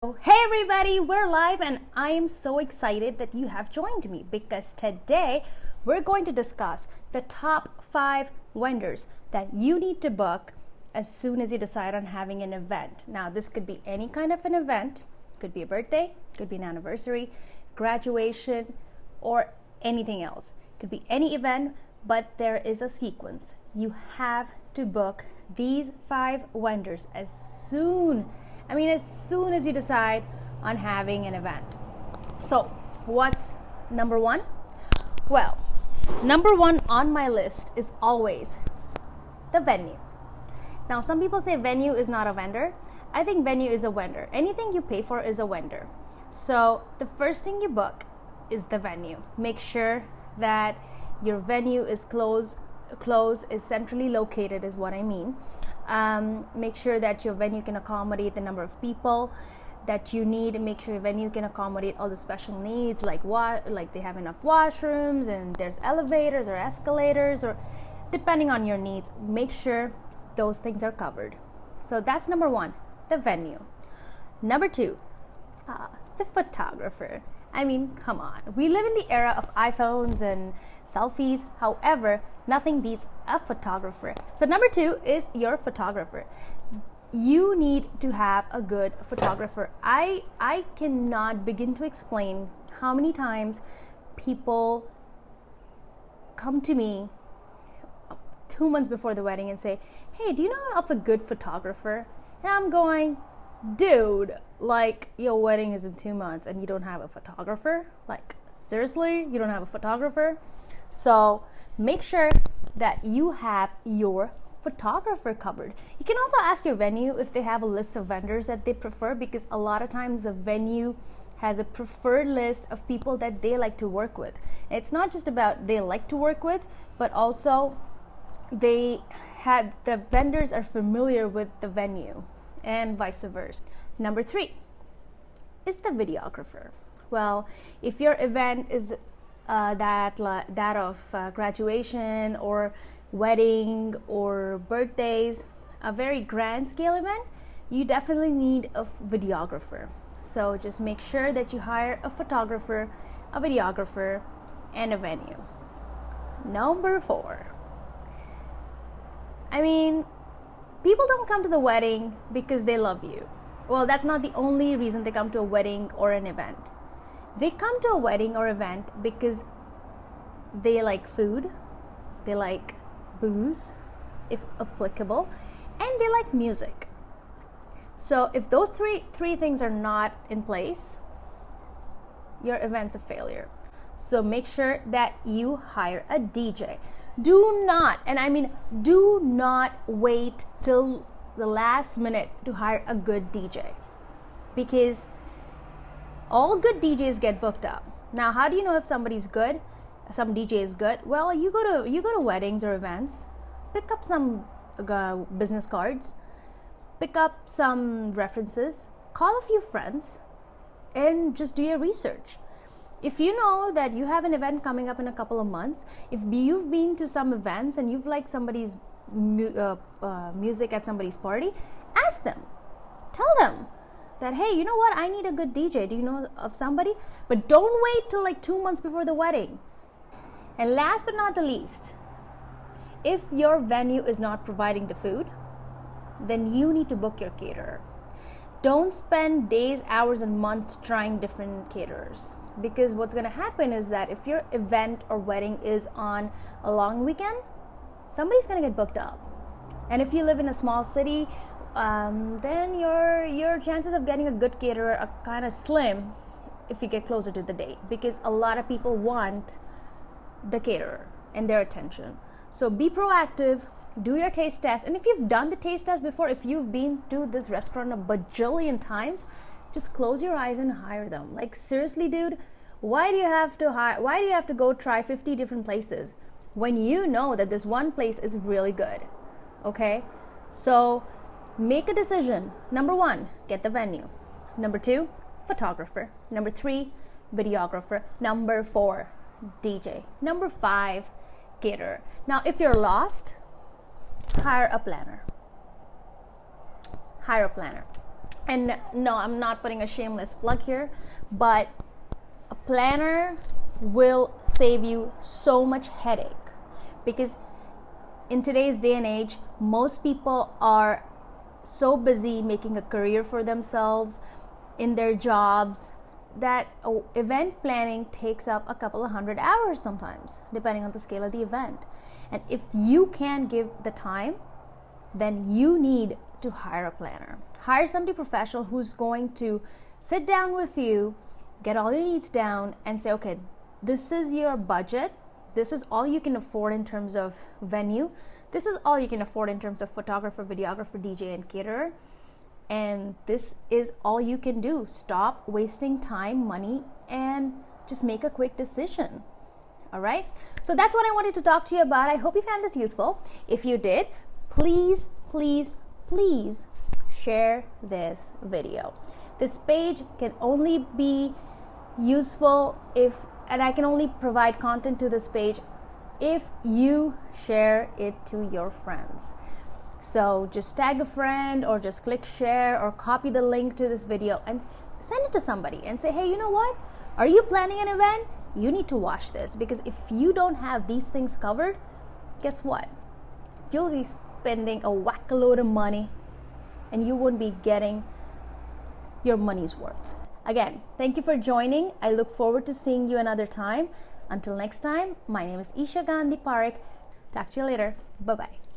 Hey everybody, we're live and I am so excited that you have joined me because today we're going to discuss the top 5 vendors that you need to book as soon as you decide on having an event. Now, this could be any kind of an event. It could be a birthday, could be an anniversary, graduation, or anything else. It could be any event, but there is a sequence. You have to book these 5 vendors as soon as you decide on having an event. So, what's number 1? Well, number 1 on my list is always the venue. Now, some people say venue is not a vendor. I think venue is a vendor. Anything you pay for is a vendor. So, the first thing you book is the venue. Make sure that your venue is is centrally located, is what I mean. Make sure that your venue can accommodate the number of people that you need. Make sure your venue can accommodate all the special needs, like they have enough washrooms and there's elevators or escalators, or depending on your needs. Make sure those things are covered. So that's number 1, the venue. Number 2, the photographer. I mean, come on. We live in the era of iPhones and selfies. However, nothing beats a photographer. So number 2 is your photographer. You need to have a good photographer. I cannot begin to explain how many times people come to me 2 months before the wedding and say, "Hey, do you know of a good photographer?" And I'm going, "Dude, like, your wedding is in 2 months and you don't have a photographer? Like, seriously, you don't have a photographer?" So make sure that you have your photographer covered. You can also ask your venue if they have a list of vendors that they prefer, because a lot of times the venue has a preferred list of people that they like to work with. It's not just about they like to work with, but also the vendors are familiar with the venue, and vice versa. Number 3 is the videographer. Well, if your event is that of graduation or wedding or birthdays, a very grand scale event, you definitely need a videographer. So just make sure that you hire a photographer, a videographer, and a venue. Number 4. People don't come to the wedding because they love you. Well, that's not the only reason they come to a wedding or an event. They come to a wedding or event because they like food, they like booze, if applicable, and they like music. So if those three things are not in place, your event's a failure. So make sure that you hire a DJ. Do not wait till the last minute to hire a good DJ, because all good DJs get booked up. Now, how do you know if somebody's good? Some DJ is good? Well, you go to weddings or events, pick up some business cards, pick up some references, call a few friends, and just do your research. If you know that you have an event coming up in a couple of months, if you've been to some events and you've liked somebody's music at somebody's party, ask them. Tell them that, "Hey, you know what? I need a good DJ. Do you know of somebody?" But don't wait till like 2 months before the wedding. And last but not the least, if your venue is not providing the food, then you need to book your caterer. Don't spend days, hours, and months trying different caterers, because what's going to happen is that if your event or wedding is on a long weekend, somebody's going to get booked up. And if you live in a small city, then your chances of getting a good caterer are kind of slim if you get closer to the date, because a lot of people want the caterer and their attention. So be proactive, do your taste test, and if you've done the taste test before, if you've been to this restaurant a bajillion times, just close your eyes and hire them. Like, seriously, dude, why do you have to go try 50 different places when you know that this one place is really good? Okay, so make a decision. Number 1, get the venue. Number 2, photographer. Number 3, videographer. Number 4, DJ. Number 5, caterer. Now, if you're lost, hire a planner. And no, I'm not putting a shameless plug here, but a planner will save you so much headache, because in today's day and age, most people are so busy making a career for themselves in their jobs that event planning takes up a couple of 100 hours sometimes, depending on the scale of the event. And if you can give the time, then you need to hire a planner. Hire somebody professional who's going to sit down with you, get all your needs down, and say, okay, this is your budget. This is all you can afford in terms of venue. This is all you can afford in terms of photographer, videographer, DJ, and caterer. And this is all you can do. Stop wasting time, money, and just make a quick decision. All right? So that's what I wanted to talk to you about. I hope you found this useful. If you did, please, please, please share this video. This page can only be useful and I can only provide content to this page if you share it to your friends. So just tag a friend, or just click share, or copy the link to this video and send it to somebody and say, hey, you know what? Are you planning an event? You need to watch this, because if you don't have these things covered, guess what? You'll be spending a whack a load of money and you won't be getting your money's worth. Again, thank you for joining. I look forward to seeing you another time. Until next time, my name is Isha Gandhi Parekh. Talk to you later. Bye-bye.